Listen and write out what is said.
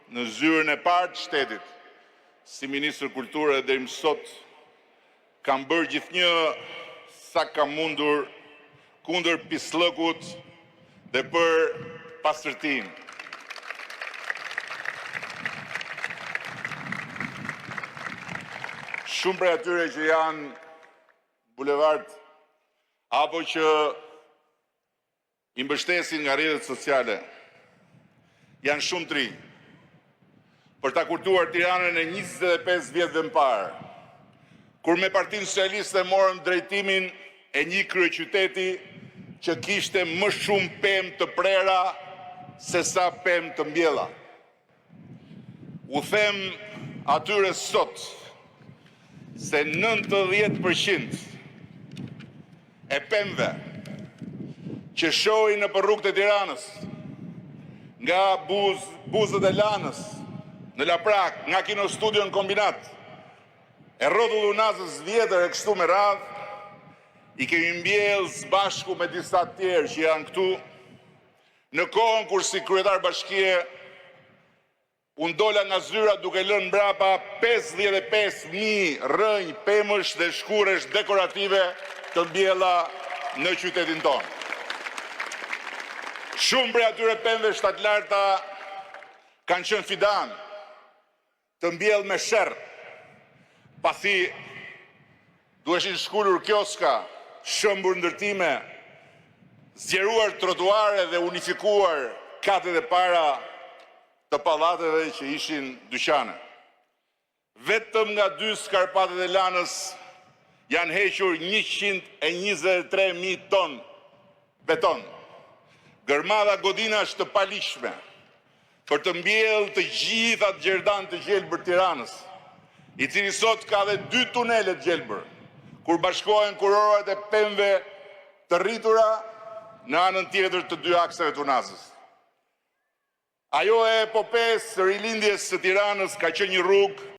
në zyrën e parë të shtetit, si Ministër Kulture deri më sot, kam bërë gjithnjë sa kam mundur kundër pislëkut dhe për pastërtinë. Shumë prej atyre që janë bulevard apo që i mbështesin nga rrjetet sociale janë shumë të rinj për ta kurtuar Tiranën e 25 vjetëve më parë, kur me Partinë Socialiste morën drejtimin e një kryeqyteti që kishte më shumë pemë të prera se sa pemë të mbjella. U them atyre sot se 90% e pemëve që shohin në rrugët e Tiranës, nga Buzët e Lanës, në Laprak, nga Kino Studio në Kombinat, e rrotull Unazës vjetër e kështu me radhë, i kemi mbjellë së bashku me disa tjerë që janë këtu, në kohën kur si kryetar bashkie unë dola nga zyra duke lënë mbrapa 55.000 rrënjë, pemësh dhe shkuresh dekorative të mbjella në qytetin tonë. Shumë prej atyre pemëve shtatlarta kanë qenë fidan të mbjellë me sherr, pasi duheshin shkullur kioska, shëmbur ndërtime, zgjeruar trotuare dhe unifikuar katet e para të pallateve që ishin dyqane. Vetëm nga 2 skarpatet e Lanës janë hequr 123.000 ton beton. Gërmada godinash të palishme për të mbjellë të gjitha gjerdan të gjelbër Tiranës, i cili sot ka dhe 2 tunelet gjelbër, kur bashkohen kurorat e pemëve të rritura në anën tjetër të 2 akseve të Unazës. Ajo e epopes së rilindjes së Tiranës ka qenë një rrugë